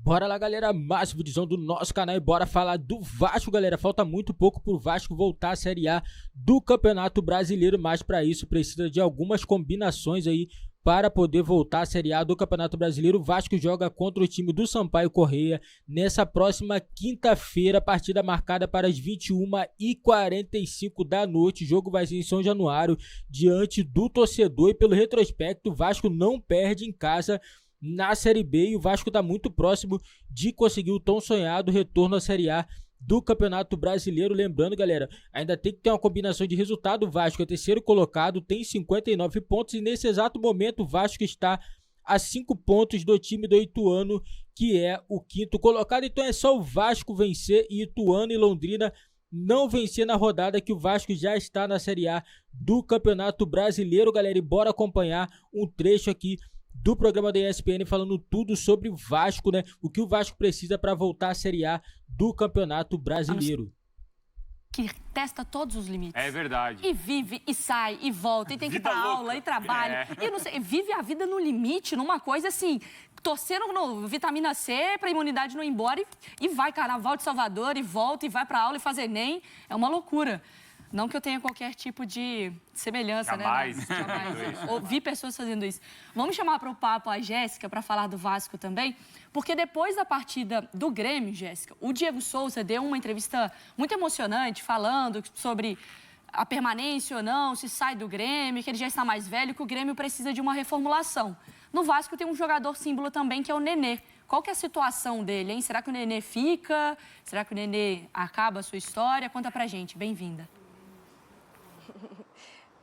Bora lá, galera, mais visão do nosso canal e bora falar do Vasco, galera. Falta muito pouco pro Vasco voltar à Série A do Campeonato Brasileiro, mas para isso precisa de algumas combinações aí para poder voltar à Série A do Campeonato Brasileiro. O Vasco joga contra o time do Sampaio Corrêa nessa próxima quinta-feira, partida marcada para as 21h45 da noite. O jogo vai ser em São Januário, diante do torcedor, e pelo retrospecto, o Vasco não perde em casa na Série B e o Vasco está muito próximo de conseguir o tão sonhado retorno à Série A do Campeonato Brasileiro. Lembrando, galera, ainda tem que ter uma combinação de resultado. O Vasco é terceiro colocado, tem 59 pontos e nesse exato momento o Vasco está a 5 pontos do time do Ituano, que é o quinto colocado. Então é só o Vasco vencer e Ituano e Londrina não vencer na rodada, que o Vasco já está na Série A do Campeonato Brasileiro, galera. E bora acompanhar um trecho aqui do programa da ESPN falando tudo sobre o Vasco, né? O que o Vasco precisa para voltar à Série A do Campeonato Brasileiro. Que testa todos os limites. É verdade. E vive, e sai, e volta, e tem que ir pra aula, e trabalha. E não sei, vive a vida no limite, numa coisa assim, torcendo no vitamina C pra imunidade não ir embora. E vai, Carnaval de Salvador, e volta, e vai pra aula, e faz Enem. É uma loucura. Não que eu tenha qualquer tipo de semelhança, Jamais. né? Jamais. Ouvi pessoas fazendo isso. Vamos chamar para o papo a Jéssica para falar do Vasco também, porque depois da partida do Grêmio, Jéssica, o Diego Souza deu uma entrevista muito emocionante, falando sobre a permanência ou não, se sai do Grêmio, que ele já está mais velho, que o Grêmio precisa de uma reformulação. No Vasco tem um jogador símbolo também, que é o Nenê. Qual que é a situação dele, hein? Será que o Nenê fica? Será que o Nenê acaba a sua história? Conta pra gente. Bem-vinda.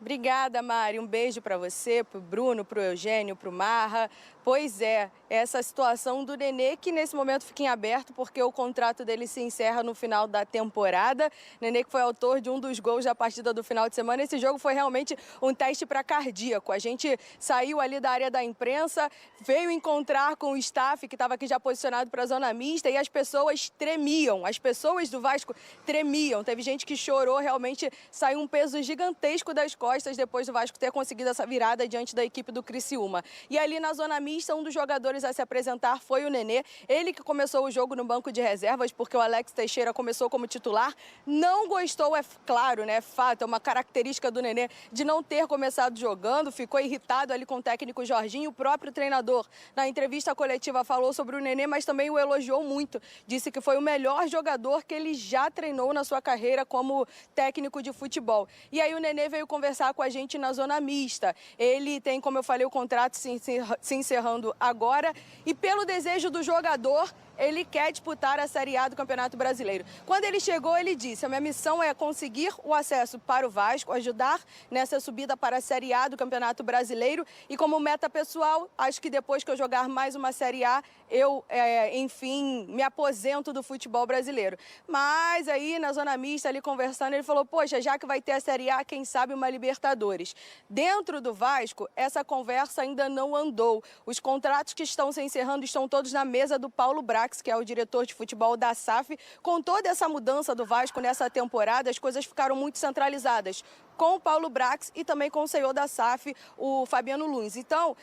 Obrigada, Mari. Um beijo para você, para o Bruno, para o Eugênio, para o Marra. Pois é, essa situação do Nenê que nesse momento fica em aberto porque o contrato dele se encerra no final da temporada. Nenê que foi autor de um dos gols da partida do final de semana. Esse jogo foi realmente um teste para cardíaco. A gente saiu ali da área da imprensa, veio encontrar com o staff que estava aqui já posicionado para a zona mista e as pessoas tremiam. As pessoas do Vasco tremiam. Teve gente que chorou, realmente saiu um peso gigantesco das costas depois do Vasco ter conseguido essa virada diante da equipe do Criciúma. E ali na zona mista, um dos jogadores a se apresentar foi o Nenê. Ele que começou o jogo no banco de reservas, porque o Alex Teixeira começou como titular. Não gostou, é claro, né? Fato, é uma característica do Nenê de não ter começado jogando. Ficou irritado ali com o técnico Jorginho. O próprio treinador, na entrevista coletiva, falou sobre o Nenê, mas também o elogiou muito. Disse que foi o melhor jogador que ele já treinou na sua carreira como técnico de futebol. E aí o Nenê veio conversar com a gente na zona mista. Ele tem, como eu falei, o contrato se encerrando agora e pelo desejo do jogador, ele quer disputar a Série A do Campeonato Brasileiro. Quando ele chegou, ele disse: a minha missão é conseguir o acesso para o Vasco, ajudar nessa subida para a Série A do Campeonato Brasileiro e como meta pessoal, acho que depois que eu jogar mais uma Série A, eu, enfim, me aposento do futebol brasileiro. Mas aí, na zona mista, ali conversando, ele falou: poxa, já que vai ter a Série A, quem sabe uma Libertadores. Dentro do Vasco, essa conversa ainda não andou. Os contratos que estão se encerrando estão todos na mesa do Paulo Brax, que é o diretor de futebol da SAF. Com toda essa mudança do Vasco nessa temporada, as coisas ficaram muito centralizadas com o Paulo Brax e também com o CEO da SAF, o Fabiano Luiz. Então,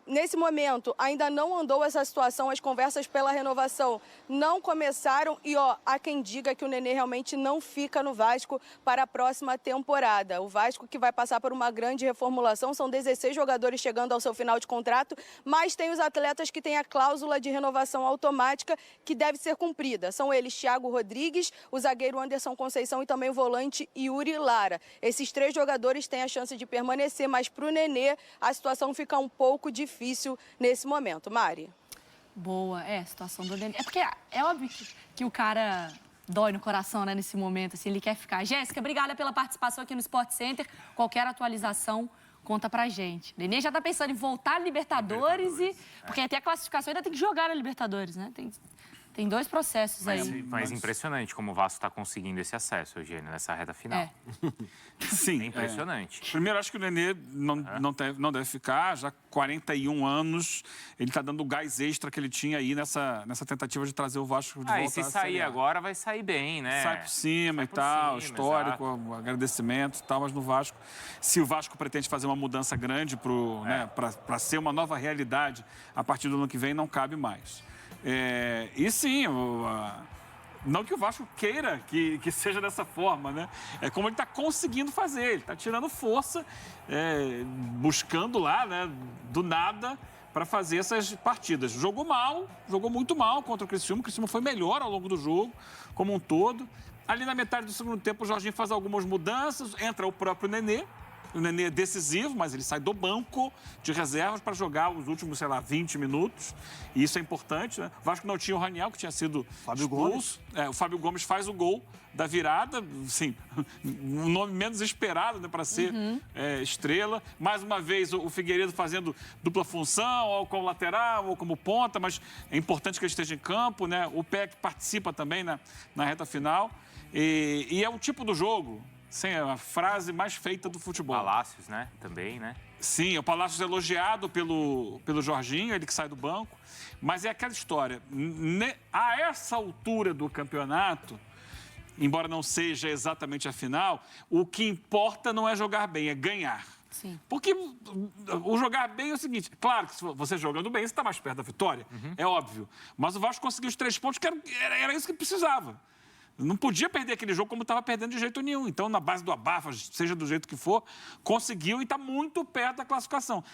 nesse momento, ainda não andou essa situação, as conversas pela renovação não começaram e, há quem diga que o Nenê realmente não fica no Vasco para a próxima temporada. O Vasco que vai passar por uma grande reformulação, são 16 jogadores chegando ao seu final de contrato, mas tem os atletas que têm a cláusula de renovação automática que deve ser cumprida. São eles Thiago Rodrigues, o zagueiro Anderson Conceição e também o volante Yuri Lara. Esses 3 jogadores têm a chance de permanecer, mas para o Nenê a situação fica um pouco difícil nesse momento. Mari? Boa, a situação do Nenê. É porque é óbvio que o cara dói no coração, né, nesse momento, assim, ele quer ficar. Jéssica, obrigada pela participação aqui no Sport Center. Qualquer atualização, conta pra gente. O Nenê já tá pensando em voltar à Libertadores porque até a classificação ainda tem que jogar na Libertadores, né? Tem 2 processos aí. Mas impressionante como o Vasco está conseguindo esse acesso, Eugênio, nessa reta final. Sim. É impressionante. Primeiro, acho que o Nenê não deve ficar, já 41 anos, ele está dando o gás extra que ele tinha aí nessa tentativa de trazer o Vasco de volta. E se sair agora, vai sair bem, né? Sai por cima histórico, agradecimento e tal, mas no Vasco, se o Vasco pretende fazer uma mudança grande para ser uma nova realidade a partir do ano que vem, não cabe mais. E sim, não que o Vasco queira que seja dessa forma, né? É como ele está conseguindo fazer, ele está tirando força, buscando lá, né, do nada, para fazer essas partidas. Jogou muito mal contra o Criciúma foi melhor ao longo do jogo, como um todo. Ali na metade do segundo tempo, o Jorginho faz algumas mudanças, entra o próprio Nenê. O Nenê é decisivo, mas ele sai do banco de reservas para jogar os últimos, 20 minutos. E isso é importante, né? O Vasco não tinha o Raniel, que tinha sido expulso. O Fábio Gomes faz o gol da virada, assim, um nome menos esperado, né, para ser estrela. Mais uma vez, o Figueiredo fazendo dupla função, ou como lateral, ou como ponta, mas é importante que ele esteja em campo, né? O Peck participa também na reta final. E é o tipo do jogo... Sim, é a frase mais feita do futebol. Palácios, né? Também, né? Sim, o Palácios é elogiado pelo Jorginho, ele que sai do banco. Mas é aquela história. A essa altura do campeonato, embora não seja exatamente a final, o que importa não é jogar bem, é ganhar. Sim. Porque o jogar bem é o seguinte, claro que se você jogando bem, você está mais perto da vitória, é óbvio. Mas o Vasco conseguiu os 3 pontos, que era isso que precisava. Não podia perder aquele jogo como estava perdendo de jeito nenhum. Então, na base do abafa, seja do jeito que for, conseguiu e está muito perto da classificação.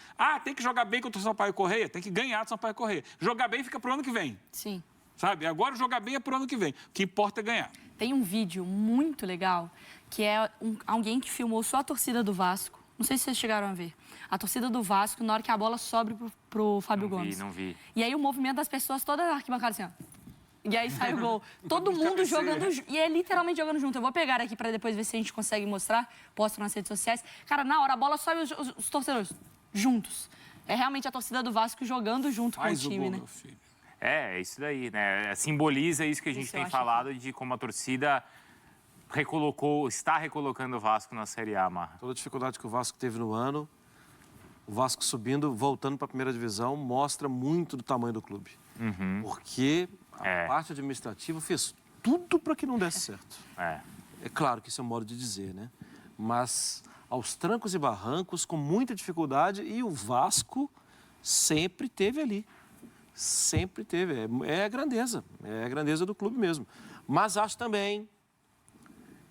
Tem que jogar bem contra o Sampaio Corrêa? Tem que ganhar do Sampaio Corrêa. Jogar bem fica para o ano que vem. Sim. Sabe? Agora jogar bem é para o ano que vem. O que importa é ganhar. Tem um vídeo muito legal, que é alguém que filmou só a torcida do Vasco. Não sei se vocês chegaram a ver. A torcida do Vasco, na hora que a bola sobe pro Fábio Gomes. Não vi. E aí o movimento das pessoas, toda a arquibancada assim, ó. E aí sai o gol. Todo mundo jogando... E é literalmente jogando junto. Eu vou pegar aqui para depois ver se a gente consegue mostrar. Posto nas redes sociais. Cara, na hora, a bola sobe os torcedores juntos. É realmente a torcida do Vasco jogando junto com o time, gol, né? Meu filho. É isso daí, né? Simboliza isso que a gente tem falado de como a torcida está recolocando o Vasco na Série A, Marra. Toda a dificuldade que o Vasco teve no ano, o Vasco subindo, voltando para a primeira divisão, mostra muito do tamanho do clube. Porque a parte administrativa fez tudo para que não desse certo. É claro que isso é um modo de dizer, né? Mas aos trancos e barrancos, com muita dificuldade, e o Vasco sempre teve ali. Sempre teve. É a grandeza do clube mesmo. Mas acho também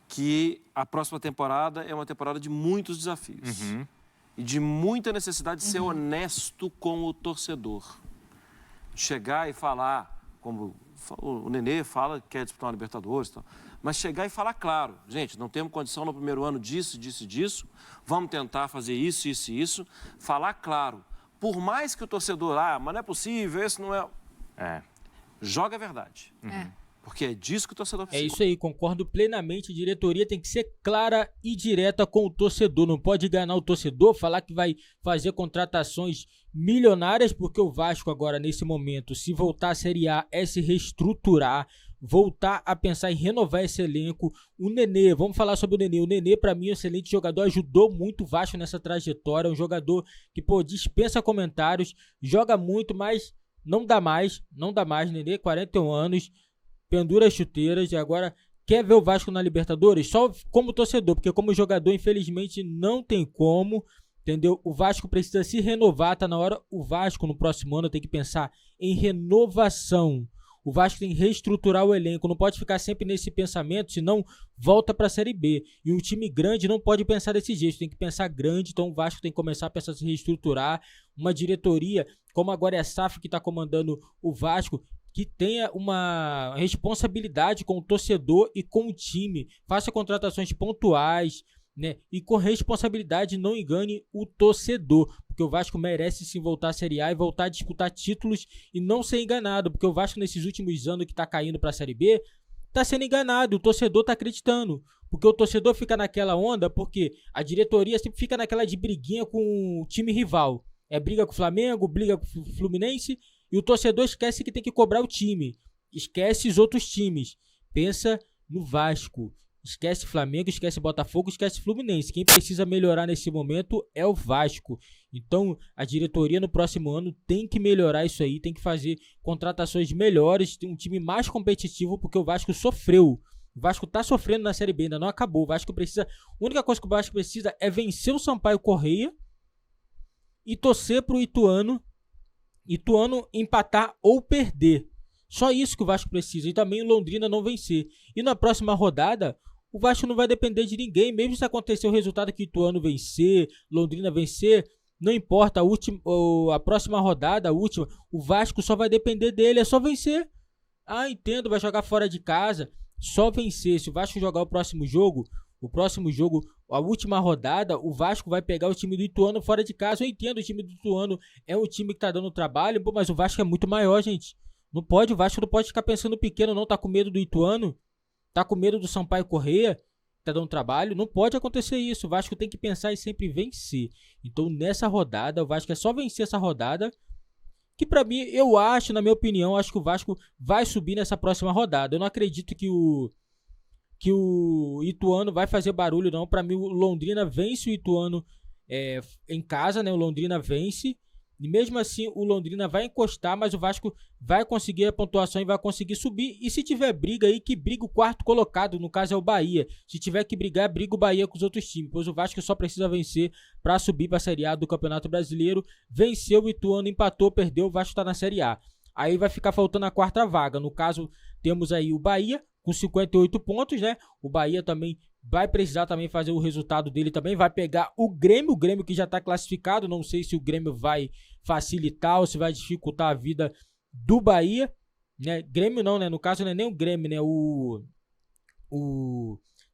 que a próxima temporada é uma temporada de muitos desafios. E de muita necessidade de ser honesto com o torcedor. Chegar e falar, como o Nenê fala que quer disputar uma Libertadores e tal, mas chegar e falar claro, gente, não temos condição no primeiro ano disso, vamos tentar fazer isso, isso e isso, falar claro. Por mais que o torcedor, mas não é possível, esse não é... Joga a verdade. Porque é disso que o torcedor precisa. É isso aí, concordo plenamente. A diretoria tem que ser clara e direta com o torcedor. Não pode enganar o torcedor, falar que vai fazer contratações milionárias, porque o Vasco agora, nesse momento, se voltar à Série A, é se reestruturar, voltar a pensar em renovar esse elenco. O Nenê, vamos falar sobre o Nenê. O Nenê, pra mim, é um excelente jogador, ajudou muito o Vasco nessa trajetória. É um jogador que, dispensa comentários, joga muito, mas não dá mais. Nenê, 41 anos. Pendura as chuteiras e agora quer ver o Vasco na Libertadores? Só como torcedor, porque como jogador, infelizmente, não tem como, entendeu? O Vasco precisa se renovar, tá na hora. O Vasco, no próximo ano, tem que pensar em renovação. O Vasco tem que reestruturar o elenco, não pode ficar sempre nesse pensamento, senão volta para a Série B. E um time grande não pode pensar desse jeito, tem que pensar grande, então o Vasco tem que começar a pensar em se reestruturar. Uma diretoria, como agora é a SAF que está comandando o Vasco, que tenha uma responsabilidade com o torcedor e com o time. Faça contratações pontuais, né? E com responsabilidade não engane o torcedor. Porque o Vasco merece sim voltar à Série A e voltar a disputar títulos e não ser enganado. Porque o Vasco nesses últimos anos que está caindo para a Série B, está sendo enganado. O torcedor está acreditando. Porque o torcedor fica naquela onda, porque a diretoria sempre fica naquela de briguinha com o time rival. É briga com o Flamengo, briga com o Fluminense. E o torcedor esquece que tem que cobrar o time. Esquece os outros times. Pensa no Vasco. Esquece Flamengo, esquece Botafogo, esquece Fluminense. Quem precisa melhorar nesse momento é o Vasco. Então, a diretoria no próximo ano tem que melhorar isso aí. Tem que fazer contratações melhores. Ter um time mais competitivo, porque o Vasco sofreu. O Vasco tá sofrendo na Série B, ainda não acabou. O Vasco precisa... A única coisa que o Vasco precisa é vencer o Sampaio Corrêa e torcer pro Ituano empatar ou perder. Só isso que o Vasco precisa. E também o Londrina não vencer. E na próxima rodada, o Vasco não vai depender de ninguém. Mesmo se acontecer o resultado que o Ituano vencer, Londrina vencer, não importa. A próxima rodada, a última, o Vasco só vai depender dele. É só vencer. Ah, entendo, vai jogar fora de casa. Só vencer. Se o Vasco jogar o próximo jogo, a última rodada, o Vasco vai pegar o time do Ituano fora de casa. Eu entendo, o time do Ituano é um time que tá dando trabalho, mas o Vasco é muito maior, gente. Não pode, o Vasco não pode ficar pensando pequeno, não. Tá com medo do Ituano, tá com medo do Sampaio Corrêa, tá dando trabalho. Não pode acontecer isso. O Vasco tem que pensar e sempre vencer. Então, nessa rodada, o Vasco é só vencer essa rodada. Que pra mim, eu acho, na minha opinião, acho que o Vasco vai subir nessa próxima rodada. Eu não acredito que o Ituano vai fazer barulho, não. Pra mim, o Londrina vence o Ituano em casa, né? O Londrina vence. E mesmo assim, o Londrina vai encostar, mas o Vasco vai conseguir a pontuação e vai conseguir subir. E se tiver briga aí, que briga o quarto colocado, no caso é o Bahia. Se tiver que brigar, briga o Bahia com os outros times, pois o Vasco só precisa vencer para subir para a Série A do Campeonato Brasileiro. Venceu o Ituano, empatou, perdeu, o Vasco está na Série A. Aí vai ficar faltando a quarta vaga. No caso, temos aí o Bahia com 58 pontos, né? O Bahia também vai precisar também fazer o resultado dele também. Vai pegar o Grêmio que já está classificado. Não sei se o Grêmio vai facilitar ou se vai dificultar a vida do Bahia, né? Grêmio não, né? No caso não é nem o Grêmio, né?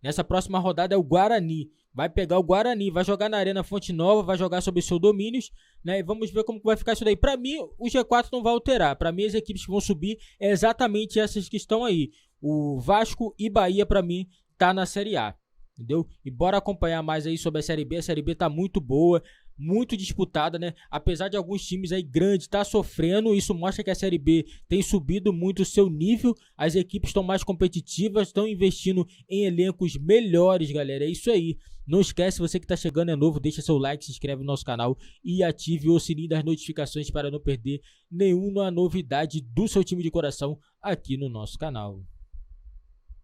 Nessa próxima rodada é o Guarani. Vai pegar o Guarani, vai jogar na Arena Fonte Nova, vai jogar sob seu domínio, né? E vamos ver como vai ficar isso daí. Para mim, o G4 não vai alterar. Para mim, as equipes que vão subir é exatamente essas que estão aí. O Vasco e Bahia, para mim, tá na Série A. Entendeu? E bora acompanhar mais aí sobre a Série B. A Série B tá muito boa, muito disputada, né? Apesar de alguns times aí grandes tá sofrendo, isso mostra que a Série B tem subido muito o seu nível. As equipes estão mais competitivas, estão investindo em elencos melhores, galera. É isso aí. Não esquece, você que tá chegando é novo, deixa seu like, se inscreve no nosso canal e ative o sininho das notificações para não perder nenhuma novidade do seu time de coração aqui no nosso canal.